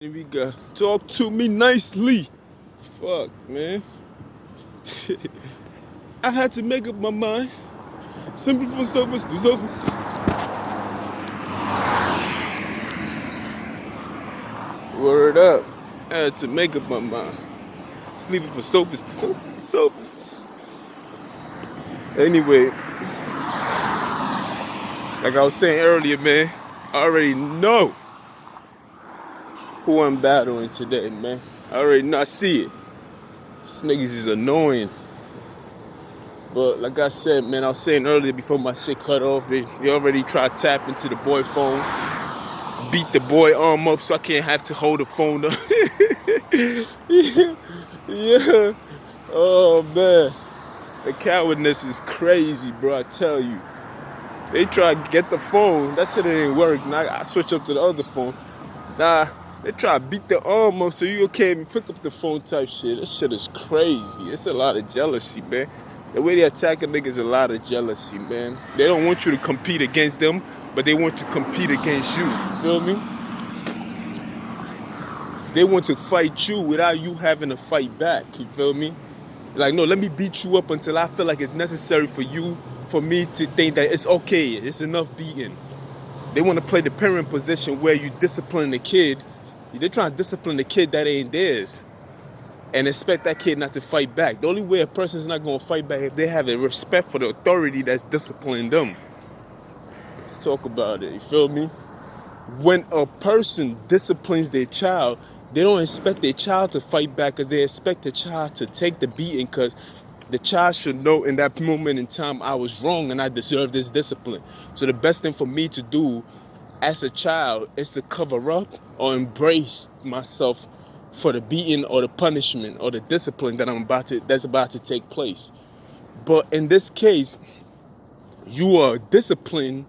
We got talk to me nicely. Fuck, man. I had to make up my mind. Simply for service to over. Word up. I had to make up my mind. Sleeping for sofas to sofas. Anyway, like I was saying earlier, man, I already know who I'm battling today, man. I already know. I see it. This niggas is annoying. But like I said, man, I was saying earlier before my shit cut off, they already tried to tap into the boy phone, beat the boy arm up so I can't have to hold the phone up. Yeah. Oh man. The cowardness is crazy, bro. I tell you. They try to get the phone. That shit ain't work. Now I switch up to the other phone. Nah, they try to beat the arm up so you can't even pick up the phone type shit. That shit is crazy. It's a lot of jealousy, man. The way they attack a nigga is a lot of jealousy, man. They don't want you to compete against them, but they want to compete against you. You feel me? They want to fight you without you having to fight back. You feel me? Like, no, let me beat you up until I feel like it's necessary for me to think that it's okay. It's enough beating. They want to play the parent position where you discipline the kid. They're trying to discipline the kid that ain't theirs and expect that kid not to fight back. The only way a person's not going to fight back if they have a respect for the authority that's disciplining them. Let's talk about it. You feel me? When a person disciplines their child, they don't expect their child to fight back because they expect the child to take the beating because the child should know in that moment in time I was wrong and I deserve this discipline. So the best thing for me to do as a child is to cover up or embrace myself for the beating or the punishment or the discipline that's about to take place. But in this case, you are disciplining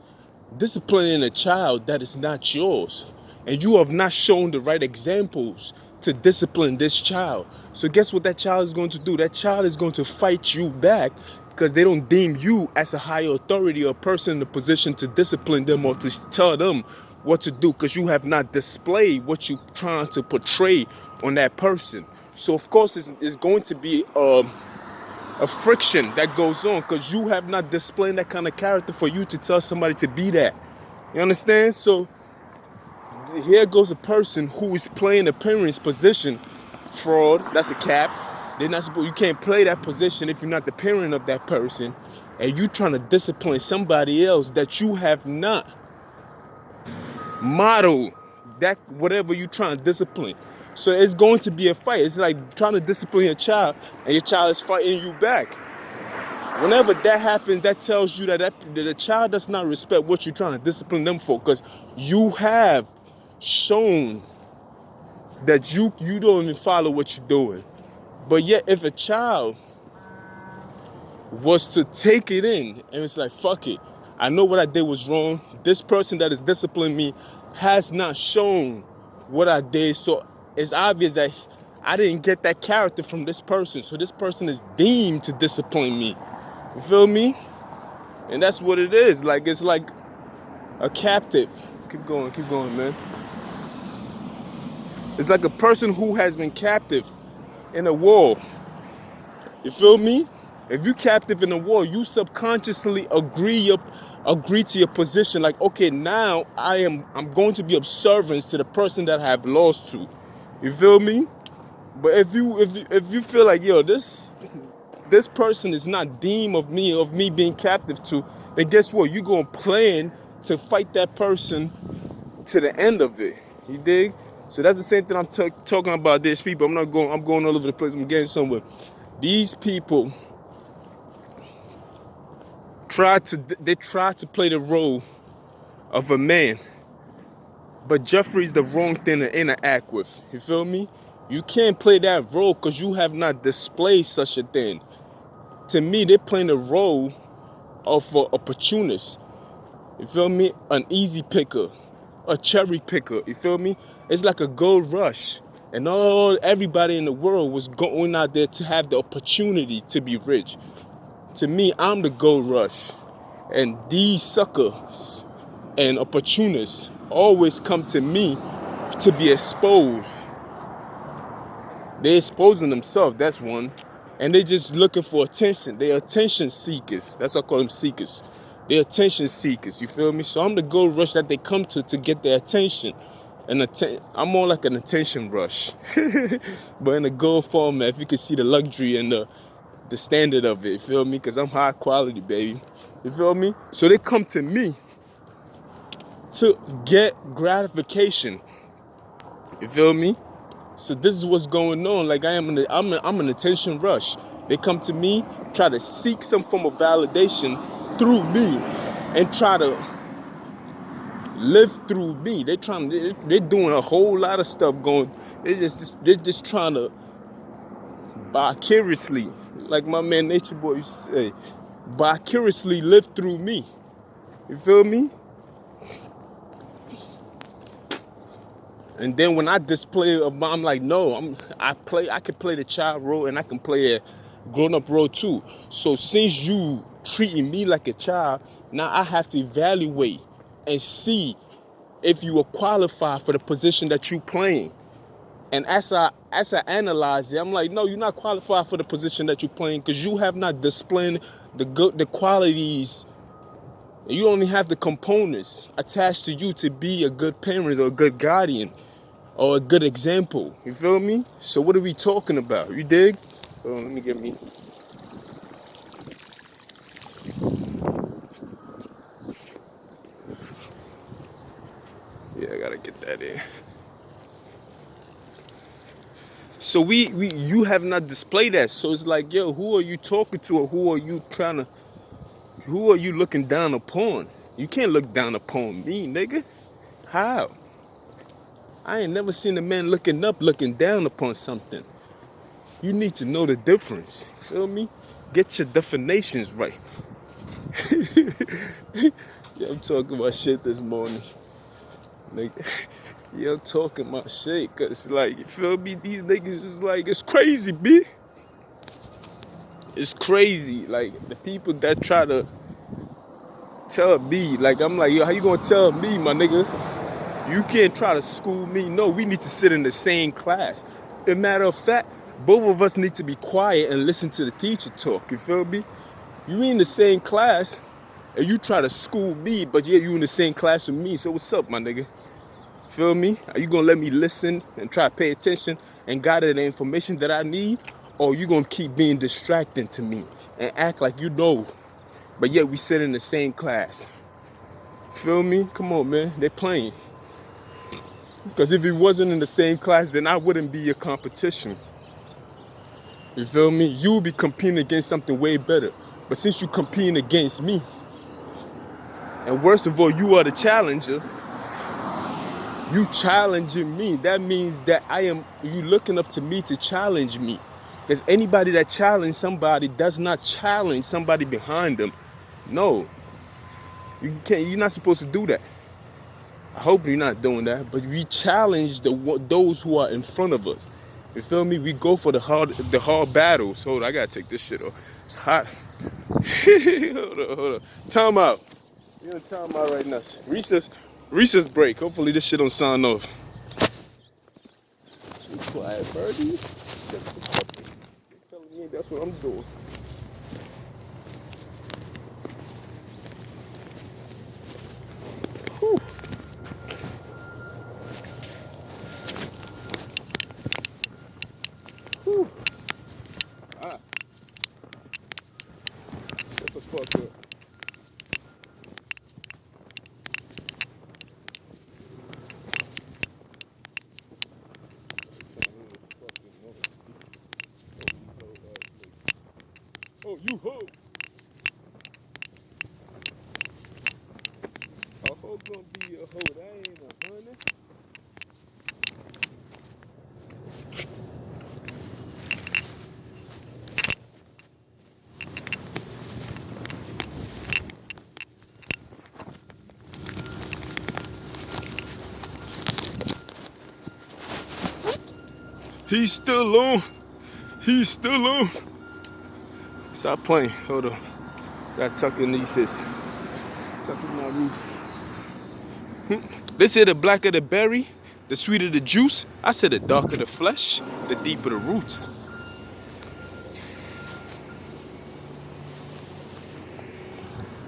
a child that is not yours, and you have not shown the right examples to discipline this child. So guess what that child is going to do? That child is going to fight you back because they don't deem you as a higher authority or person in a position to discipline them or to tell them what to do because you have not displayed what you're trying to portray on that person. So of course it's going to be a friction that goes on because you have not displayed that kind of character for you to tell somebody to be that. You understand? So here goes a person who is playing the parent's position. Fraud, that's a cap. They're not supposed, you can't play that position if you're not the parent of that person, and you trying to discipline somebody else that you have not modeled that whatever you trying to discipline. So it's going to be a fight. It's like trying to discipline your child and your child is fighting you back. Whenever that happens, that tells you that the child does not respect what you're trying to discipline them for, because you have shown that you don't even follow what you're doing. But yet, if a child was to take it in and it's like, fuck it, I know what I did was wrong. This person that is disciplining me has not shown what I did, so it's obvious that I didn't get that character from this person. So this person is deemed to discipline me. You feel me? And that's what it is. Like, it's like a captive. Keep going, man. It's like a person who has been captive in a war. You feel me? If you captive in a war, you subconsciously agree to your position. Like, okay, now I'm going to be observant to the person that I have lost to. You feel me? But if you feel like, yo, this person is not deemed of me being captive to, then guess what? You're gonna plan to fight that person to the end of it. You dig? So that's the same thing I'm talking about. These people. I'm going all over the place. I'm getting somewhere. These people try to play the role of a man, but Jeffrey's the wrong thing to interact with. You feel me? You can't play that role because you have not displayed such a thing. To me, they're playing the role of an opportunist. You feel me? An easy picker, a cherry picker. You feel me? It's like a gold rush, and everybody in the world was going out there to have the opportunity to be rich. To me, I'm the gold rush, and these suckers and opportunists always come to me to be exposed. They're exposing themselves, that's one. And they just looking for attention. They're attention seekers. That's why I call them seekers. They're attention seekers, you feel me? So I'm the gold rush that they come to get their attention. And I'm more like an attention rush. But in a gold format, if you can see the luxury and the standard of it, you feel me? Because I'm high quality, baby. You feel me? So they come to me to get gratification. You feel me? So this is what's going on. Like I'm an attention rush. They come to me, try to seek some form of validation through me, and try to live through me. They're doing a whole lot of stuff going. They're just trying to vicariously, like my man Nature Boy used to say, vicariously live through me. You feel me? And then when I display, I'm like, no, I can play the child role and I can play a grown-up role too. So since you treating me like a child, now I have to evaluate and see if you are qualified for the position that you playing. And as I analyze it, I'm like, no, you're not qualified for the position that you're playing because you have not displayed the qualities. You only have the components attached to you to be a good parent or a good guardian or a good example. You feel me? So what are we talking about? You dig? Oh, let me get me. Yeah, I gotta get that in. So you have not displayed that. So it's like, yo, who are you talking to, or who are you looking down upon? You can't look down upon me, nigga. How? I ain't never seen a man looking up, looking down upon something. You need to know the difference. Feel me? Get your definitions right. Yeah, I'm talking about shit this morning. Nigga. Yeah, I'm talking about shit. Cause like, you feel me? These niggas is like, it's crazy, B. It's crazy. Like, the people that try to tell me, like, I'm like, yo, how you gonna tell me, my nigga? You can't try to school me. No, we need to sit in the same class. As a matter of fact, both of us need to be quiet and listen to the teacher talk. You feel me? You in the same class and you try to school me, but yeah, you in the same class with me. So what's up, my nigga? Feel me? Are you gonna let me listen and try to pay attention and gather the information that I need? Or you gonna keep being distracting to me and act like you know, but yet we sit in the same class? Feel me? Come on, man. They're playing. Because if it wasn't in the same class, then I wouldn't be your competition. You feel me? You would be competing against something way better. But since you're competing against me, and worst of all, you are the challenger, you challenging me. That means that you looking up to me to challenge me. Because anybody that challenges somebody does not challenge somebody behind them. No. You're not supposed to do that. I hope you're not doing that, but we challenge those who are in front of us. You feel me? We go for the hard battles. Hold on, I gotta take this shit off. It's hot. Hold on. Time out. You're in time out right now. Recess break. Hopefully this shit don't sound off. Be quiet, birdie. Shut the fuck up. You're telling me that's what I'm doing. Whew. Whew. Ah. Shut the fuck up. Oh, you hoe. A hoe gonna be a hoe. That ain't a honey. He's still on. He's still on. Stop playing. Hold on. Gotta tuck in these shits. Tuck in my roots. They say the blacker the berry, The sweeter the juice, I said the darker the flesh, the deeper the roots.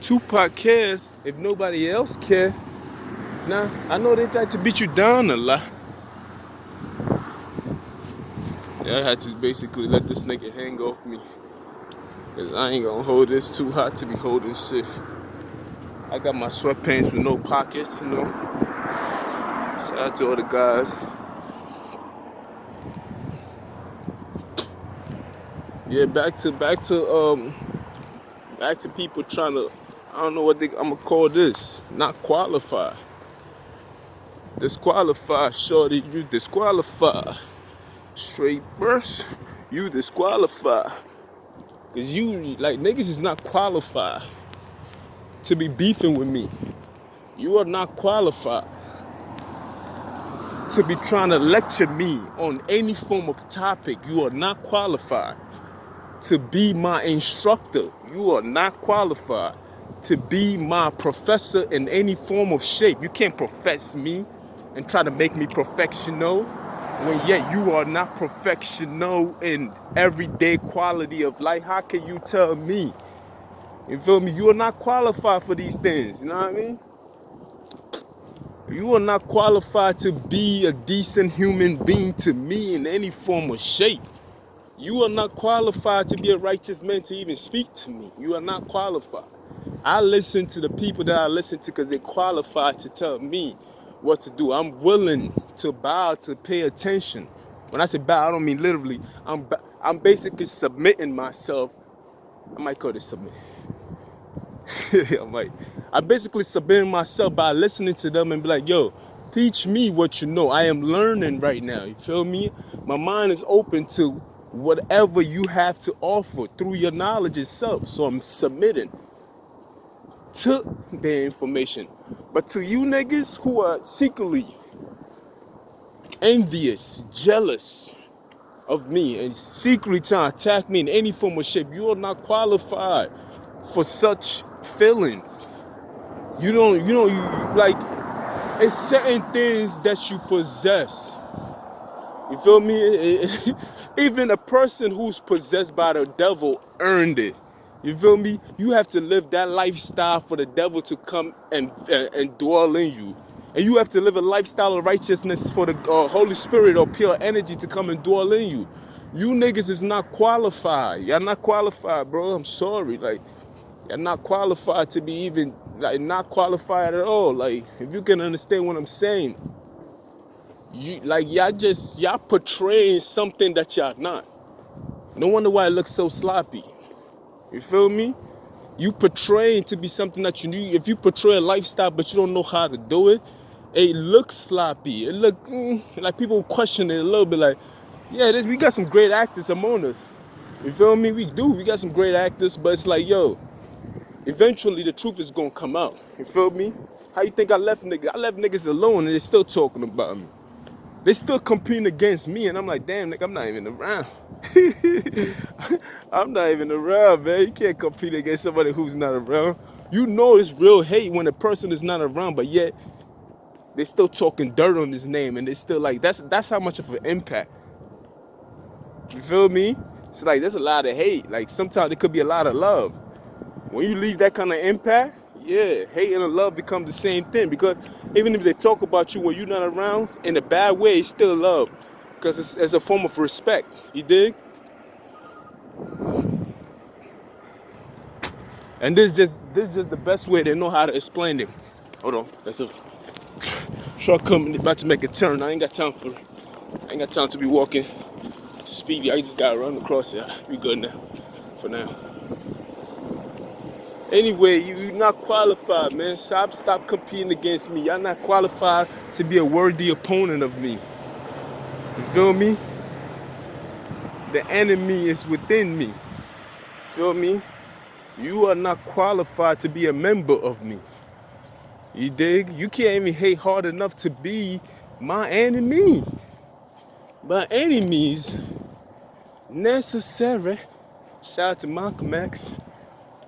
Tupac cares if nobody else care. Now, I know they tried to beat you down a lot. Yeah, I had to basically let this nigga hang off me. Cause I ain't gonna hold this too hot to be holding shit. I got my sweatpants with no pockets, you know. Shout out to all the guys. Yeah, back to people trying to, I don't know what I'm gonna call this, not qualify. Disqualify, shorty, you disqualify. Straight burst, you disqualify. Cause you, like, niggas is not qualified to be beefing with me. You are not qualified to be trying to lecture me on any form of topic. You are not qualified to be my instructor. You are not qualified to be my professor in any form of shape. You can't profess me and try to make me perfectional when yet you are not perfectional in everyday quality of life. How can you tell me? You feel me? You are not qualified for these things. You know what I mean? You are not qualified to be a decent human being to me in any form or shape. You are not qualified to be a righteous man to even speak to me. You are not qualified. I listen to the people that I listen to because they're qualified to tell me what to do. I'm willing to bow, to pay attention. When I say bow, I don't mean literally. I'm basically submitting myself. I might call this submit. I'm basically submitting myself by listening to them and be like, yo, teach me what you know. I am learning right now. You feel me? My mind is open to whatever you have to offer through your knowledge itself. So I'm submitting to the information. But to you niggas who are secretly envious, jealous of me, and secretly trying to attack me in any form or shape, you are not qualified for such feelings. You like, it's certain things that you possess. You feel me? Even a person who's possessed by the devil earned it. You feel me? You have to live that lifestyle for the devil to come and dwell in you. And you have to live a lifestyle of righteousness for the Holy Spirit or pure energy to come and dwell in you. You niggas is not qualified. Y'all not qualified, bro. I'm sorry. Like, you're not qualified to be even, like, not qualified at all. Like, if you can understand what I'm saying. Y'all portraying something that y'all not. No wonder why it looks so sloppy. You feel me? You portraying to be something that you need. If you portray a lifestyle but you don't know how to do it, it looks sloppy. It look like people question it a little bit. Like, yeah, we got some great actors among us. You feel me? We do. We got some great actors, but it's like, yo, eventually the truth is gonna come out. You feel me? How you think I left niggas? I left niggas alone and they're still talking about me. They still competing against me, and I'm like, damn, nigga, I'm not even around. I'm not even around, man. You can't compete against somebody who's not around. You know it's real hate when a person is not around, but yet they still talking dirt on his name, and they still like, that's how much of an impact. You feel me? It's like, there's a lot of hate. Like, sometimes there could be a lot of love. When you leave that kind of impact, yeah, hate and love become the same thing. Because even if they talk about you when you're not around, in a bad way, it's still love. Because it's a form of respect. You dig? And this is just the best way they know how to explain it. Hold on, that's a truck coming, about to make a turn. I ain't got time to be walking speedy. I just gotta run across here. We good now, for now. Anyway, you're not qualified, man. Stop competing against me. Y'all not qualified to be a worthy opponent of me. You feel me? The enemy is within me. Feel me? You are not qualified to be a member of me. You dig? You can't even hate hard enough to be my enemy. My enemies necessary. Shout out to Malcolm X.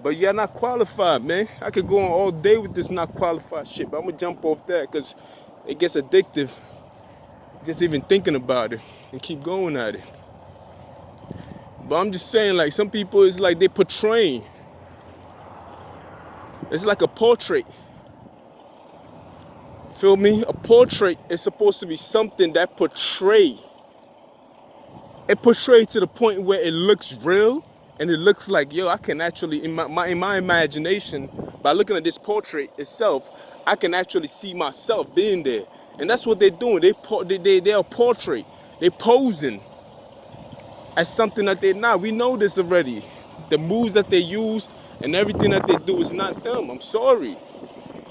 But you're not qualified, man. I could go on all day with this not qualified shit, but I'm gonna jump off that because it gets addictive. just even thinking about it and keep going at it. But I'm just saying, like, some people, it's like they portraying. It's like a portrait. Feel me? A portrait is supposed to be something that it portrays to the point where it looks real, and it looks like, yo, I can actually, in my imagination, by looking at this portrait itself, I can actually see myself being there. And that's what they're doing. They're a portrait. They're posing as something that they're not. We know this already. The moves that they use and everything that they do is not them. I'm sorry.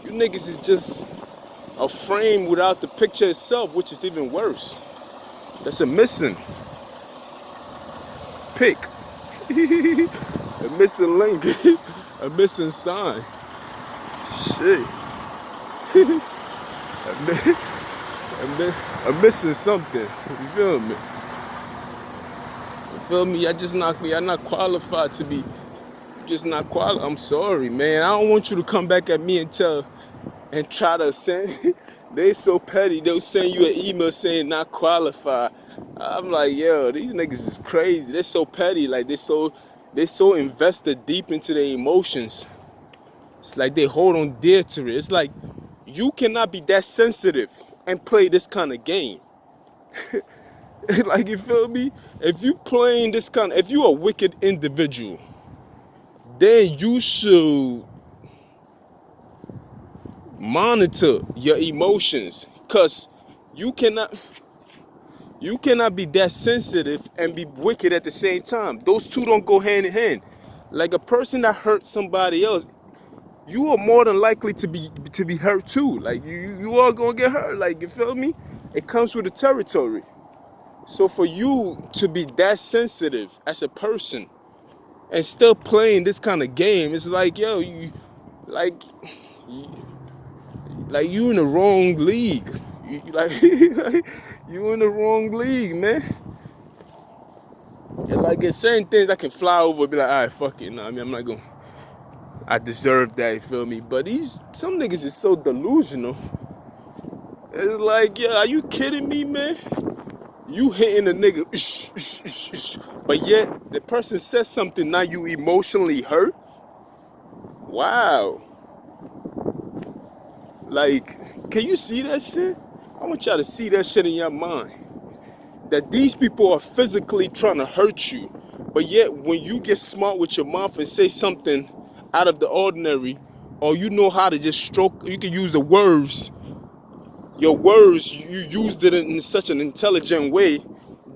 You niggas is just a frame without the picture itself, which is even worse. That's a missing pick. A missing link. A missing sign. Shit. I'm missing something. You feel me? You feel me? I'm not qualified to be. Just not qualified. I'm sorry, man. I don't want you to come back at me and try to send. They so petty. They'll send you an email saying not qualified. I'm like, yo, these niggas is crazy. They're so petty. Like they so invested deep into their emotions. It's like they hold on dear to it. It's like you cannot be that sensitive and play this kind of game. Like, you feel me? If you playing this if you a wicked individual, then you should monitor your emotions, because you cannot be that sensitive and be wicked at the same time. Those two don't go hand in hand. Like, a person that hurts somebody else, you are more than likely to be hurt too. Like, you are gonna get hurt. Like, you feel me? It comes with the territory. So for you to be that sensitive as a person and still playing this kind of game, it's like, yo, you in the wrong league. You in the wrong league, man. And like, it's certain things I can fly over and be like, all right, fuck it. No, I mean, I'm not gonna. I deserve that, you feel me? But some niggas is so delusional. It's like, yeah, are you kidding me, man? You hitting a nigga, but yet the person says something, now you emotionally hurt? Wow. Like, can you see that shit? I want y'all to see that shit in your mind. That these people are physically trying to hurt you, but yet when you get smart with your mouth and say something out of the ordinary, or you know how to just stroke, you can use the words. Your words, you used it in such an intelligent way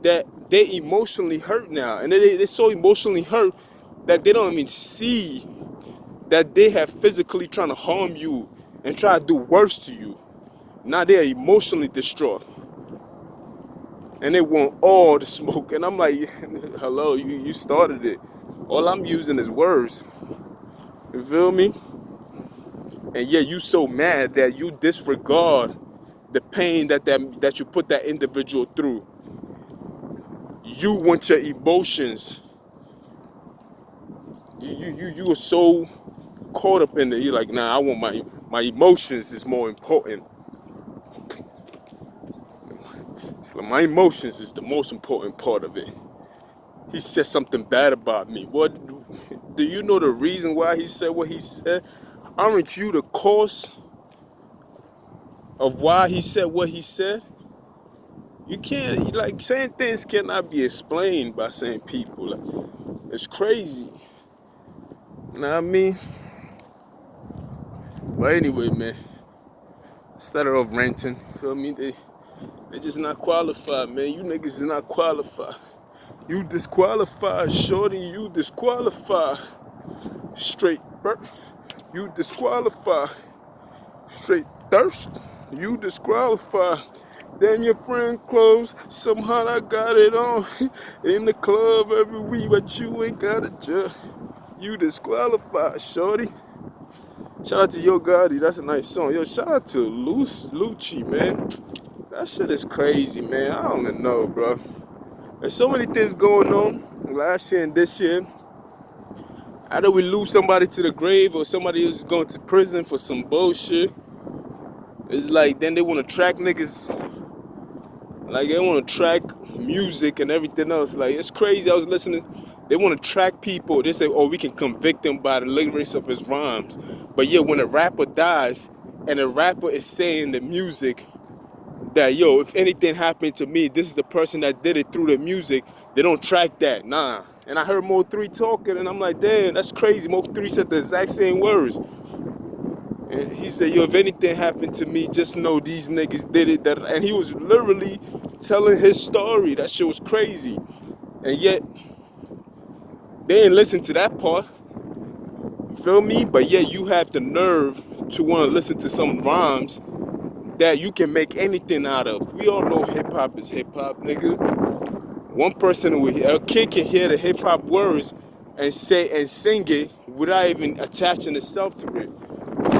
that they emotionally hurt now. And they're so emotionally hurt that they don't even see that they have physically trying to harm you and try to do worse to you. Now they're emotionally distraught. And they want all the smoke. And I'm like, hello, you started it. All I'm using is words. You feel me? And yeah, you so mad that you disregard the pain that you put that individual through. You want your emotions. You are so caught up in it. You're like, nah, I want my emotions is more important. So my emotions is the most important part of it. He said something bad about me. What do you know the reason why he said what he said? Aren't you the cause of why he said what he said? You can't, like, saying things cannot be explained by saying people. Like, it's crazy. You know what I mean? But anyway, man, instead of ranting, feel me? They just not qualified, man. You niggas is not qualified. You disqualified, shorty. You disqualified. Straight burp. You disqualified. Straight thirst. You disqualified. Damn, your friend clothes. Somehow I got it on in the club every week, but you ain't got a job. You disqualified, shorty. Shout out to Yo Gotti. That's a nice song. Yo, shout out to Lucci, man. That shit is crazy, man. I don't even know, bro. There's so many things going on last year and this year. Either we lose somebody to the grave or somebody else is going to prison for some bullshit. It's like, then they want to track niggas Like they want to track music and everything else. Like it's crazy. I was listening. They want to track people. They say, "Oh, we can convict them by the lyrics of his rhymes." But yeah, when a rapper dies and a rapper is saying the music that, yo, if anything happened to me, this is the person that did it through the music. They don't track that. Nah. And I heard Mo 3 talking, and I'm like, damn, that's crazy. Mo 3 said the exact same words. And he said, yo, if anything happened to me, just know these niggas did it. And he was literally telling his story. That shit was crazy. And yet, they didn't listen to that part. You feel me? But yet, you have the nerve to want to listen to some rhymes that you can make anything out of. We all know hip hop is hip hop, nigga. One person, a kid can hear the hip hop words and say and sing it without even attaching itself to it.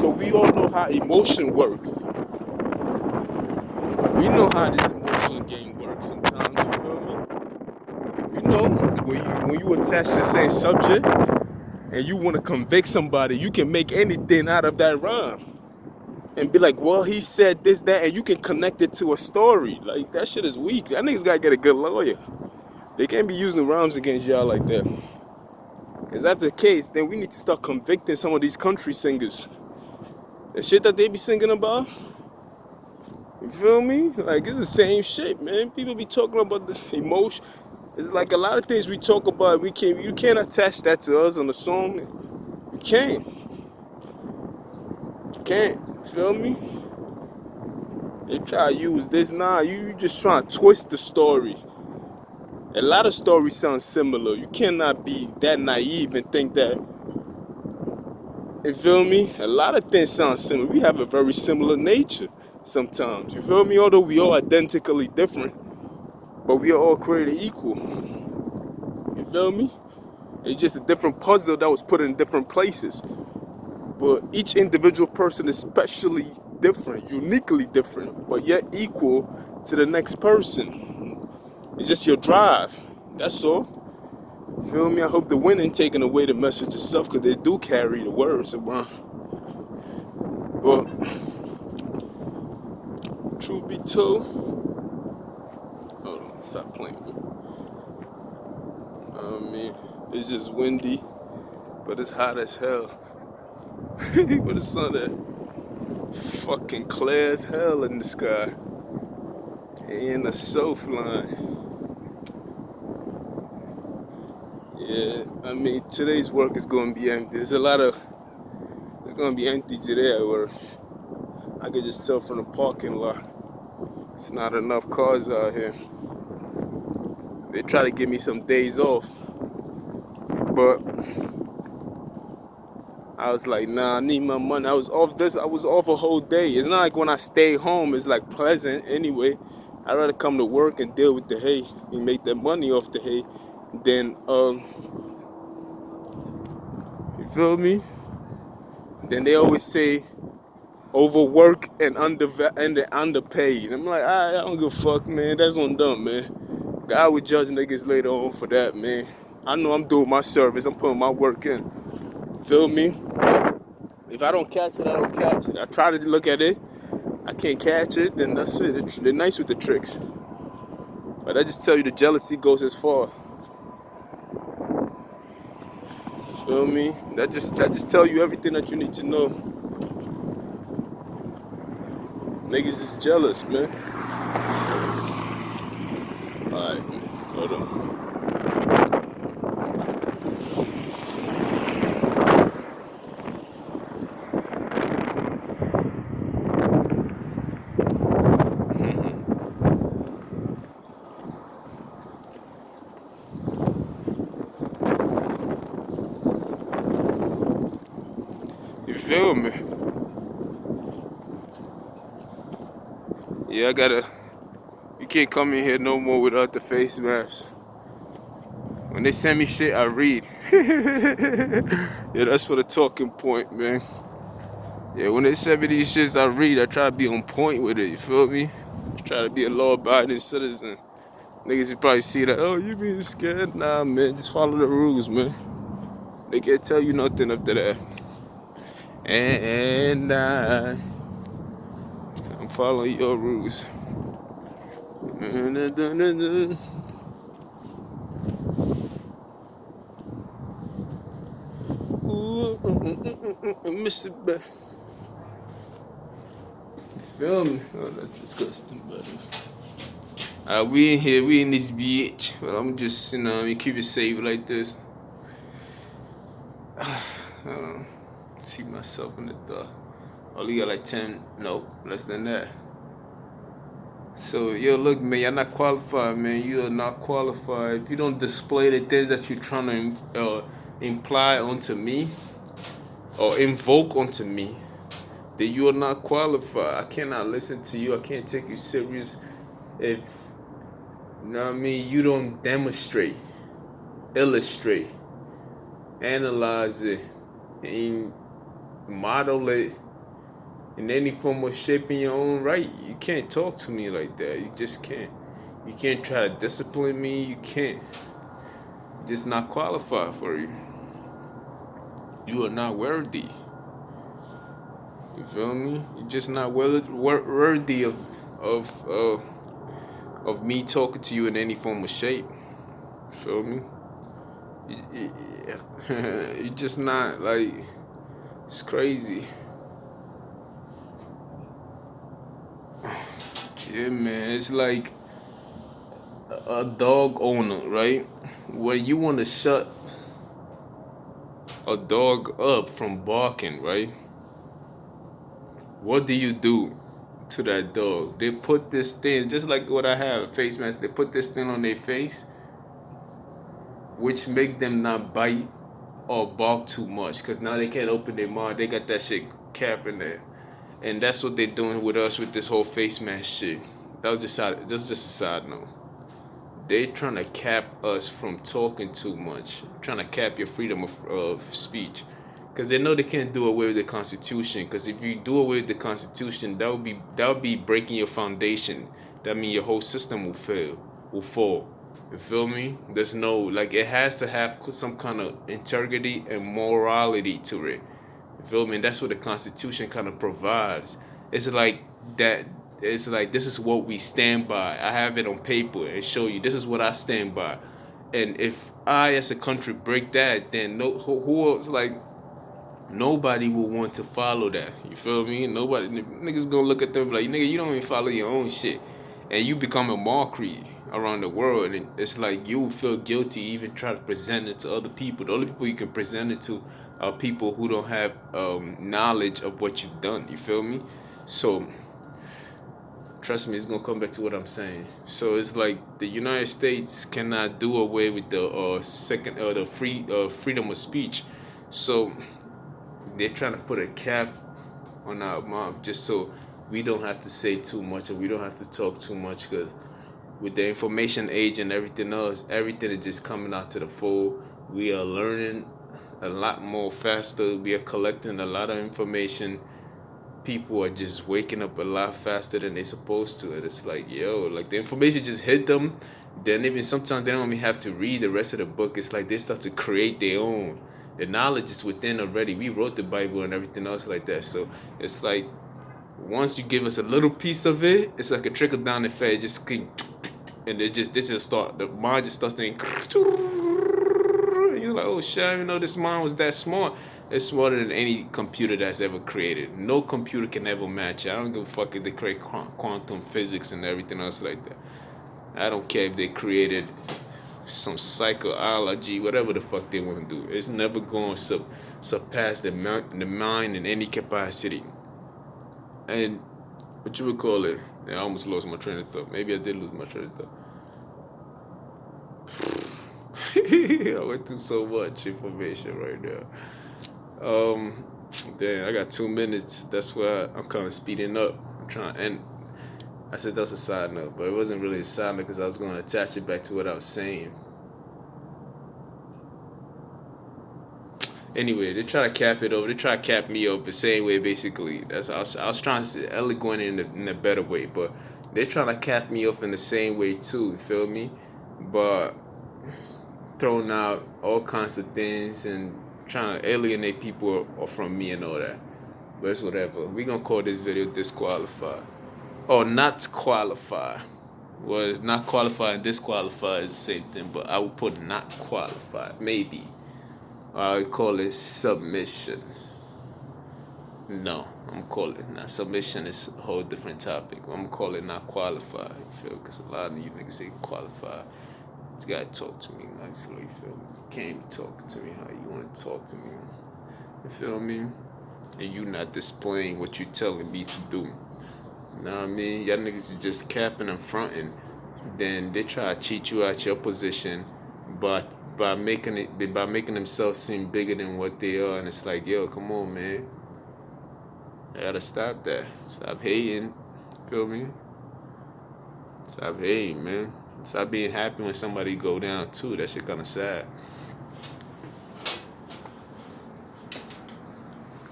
So we all know how emotion works. We know how this emotion game works sometimes, you feel me? You know, when you attach the same subject and you want to convict somebody, you can make anything out of that rhyme. And be like, well, he said this, that, and you can connect it to a story. Like, that shit is weak. That niggas gotta get a good lawyer. They can't be using rhymes against y'all like that. Because if that's the case, then we need to start convicting some of these country singers. The shit that they be singing about, you feel me? Like, it's the same shit, man. People be talking about the emotion. It's like a lot of things we talk about, you can't attach that to us on the song. You can't. You can't. You feel me? They try to use this. Nah, you just trying to twist the story. A lot of stories sound similar. You cannot be that naive and think that, you feel me? A lot of things sound similar. We have a very similar nature sometimes. You feel me? Although we are identically different, but we are all created equal. You feel me? It's just a different puzzle that was put in different places. But each individual person is specially different, uniquely different, but yet equal to the next person. It's just your drive. That's all. Feel me? I hope the wind ain't taking away the message itself, because they do carry the words around. But truth be told, hold on, stop playing. I mean, it's just windy, but it's hot as hell. With the sun that fucking clear as hell in the sky. And the south line. Yeah, I mean, today's work is going to be empty. It's going to be empty today at work. I could just tell from the parking lot. It's not enough cars out here. They try to give me some days off, but I was like, nah, I need my money. I was off a whole day. It's not like when I stay home, it's like pleasant anyway. I'd rather come to work and deal with the hay and make that money off the hay than, you feel me? Then they always say overwork and underpaid. I'm like, I don't give a fuck, man. That's on them, man. God will judge niggas later on for that, man. I know I'm doing my service. I'm putting my work in. Feel me? If I don't catch it, I don't catch it. I try to look at it. I can't catch it, then that's it. They're nice with the tricks. But I just tell you, the jealousy goes as far. Feel me? That just tell you everything that you need to know. Niggas is jealous, man. Alright, hold on. You feel me? Yeah, you can't come in here no more without the face mask. When they send me shit, I read. Yeah, that's for the talking point, man. Yeah, when they send me these shits, I read. I try to be on point with it, you feel me? Try to be a law-abiding citizen. Niggas, you probably see that, oh, you being scared? Nah, man, just follow the rules, man. They can't tell you nothing after that. And I'm following your rules. Mr. Feel me? Oh, that's disgusting, buddy. We in here, we in this bitch. But I'm just, keep it safe like this. See myself in the dark. Only got like 10, nope, less than that. So, yo, look, man, you're not qualified, man. You are not qualified. If you don't display the things that you're trying to imply onto me or invoke onto me, then you are not qualified. I cannot listen to you. I can't take you serious if, you know what I mean, you don't demonstrate, illustrate, analyze it, and model it in any form or shape in your own right. You can't talk to me like that. You just can't. You can't try to discipline me. You can't. You're just not qualified for you. You are not worthy. You feel me? You're just not worthy of me talking to you in any form or shape. You feel me? You're just not, like, it's crazy. Yeah, man, it's like a dog owner, right? When you want to shut a dog up from barking, right? What do you do to that dog? They put this thing, just like what I have, face mask, they put this thing on their face, which make them not bite or bark too much, because now they can't open their mouth. They got that shit cap in there. And that's what they're doing with us with this whole face mask shit. That's just a side note. They trying to cap us from talking too much, trying to cap your freedom of speech, because they know they can't do away with the Constitution. Because if you do away with the Constitution, that would be breaking your foundation. That means your whole system will fall. You feel me? There's no, like, it has to have some kind of integrity and morality to it. You feel me? And that's what the Constitution kind of provides. It's like that. It's like, this is what we stand by. I have it on paper and show you this is what I stand by. And if I, as a country, break that, then who else? Like, nobody will want to follow that. You feel me? Nobody, niggas gonna look at them like, nigga, you don't even follow your own shit, and you become a mockery around the world. And it's like you will feel guilty even try to present it to other people. The only people you can present it to are people who don't have knowledge of what you've done. You feel me? So trust me, it's gonna come back to what I'm saying. So it's like the United States cannot do away with the freedom of speech. So they're trying to put a cap on our mouth just so we don't have to say too much, or we don't have to talk too much, because with the information age and everything else, everything is just coming out to the full. We are learning a lot more faster. We are collecting a lot of information. People are just waking up a lot faster than they're supposed to. And it's like, yo, like, the information just hit them. Then even sometimes they don't even have to read the rest of the book. It's like they start to create their own. The knowledge is within already. We wrote the Bible and everything else like that. So it's like, once you give us a little piece of it, it's like a trickle down effect. It just keep, and they just start, the mind just starts thinking. You're like, oh shit, I didn't know this mind was that smart. It's smarter than any computer that's ever created. No computer can ever match it. I don't give a fuck if they create quantum physics and everything else like that. I don't care if they created some psychology, whatever the fuck they want to do. It's never going to surpass the mind in any capacity. And what you would call it? I almost lost my train of thought. Maybe I did lose my train of thought. I went through so much information right now. Damn, I got 2 minutes. That's why I'm kind of speeding up. I'm trying, and I said that was a side note, but it wasn't really a side note because I was going to attach it back to what I was saying. Anyway, they try to cap it over. They try to cap me over the same way, basically. That's I was trying to say eloquent in a better way, but they're trying to cap me up in the same way too. You feel me? But throwing out all kinds of things and trying to alienate people from me and all that. But it's whatever. We're gonna call this video disqualified. Or not qualified. Well, not qualified and disqualified is the same thing, but I would put not qualified, maybe. I would call it submission. No, I'm calling it not submission is a whole different topic. I'm calling not qualified. You feel? Because a lot of you niggas say qualified. You gotta talk to me nicely. You feel me? You can't even talk to me how you want to talk to me. You feel me? And you not displaying what you telling me to do. You know what I mean? Y'all niggas is just capping and fronting. Then they try to cheat you out your position, but by making themselves seem bigger than what they are, and it's like, yo, come on, man. I gotta stop that. Stop hating. Feel me? Stop hating, man. Stop being happy when somebody go down too. That shit kinda sad.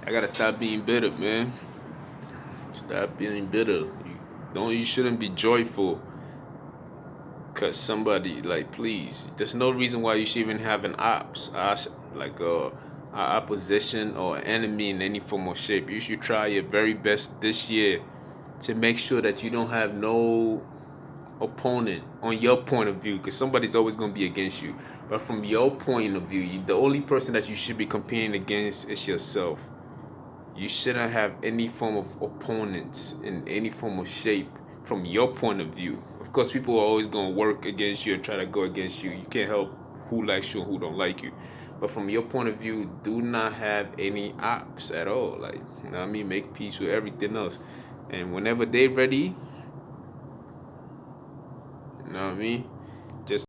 I gotta stop being bitter, man. Stop being bitter. You shouldn't be joyful. Cause somebody, like, please. There's no reason why you should even have an like a opposition or enemy in any form or shape. You should try your very best this year to make sure that you don't have no opponent on your point of view, because somebody's always going to be against you. But from your point of view, the only person that you should be competing against is yourself. You shouldn't have any form of opponents in any form of shape from your point of view. Of course, people are always going to work against you and try to go against you. You can't help who likes you and who don't like you. But from your point of view, do not have any ops at all. Like, you know what I mean? Make peace with everything else. And whenever they're ready, you know what I mean?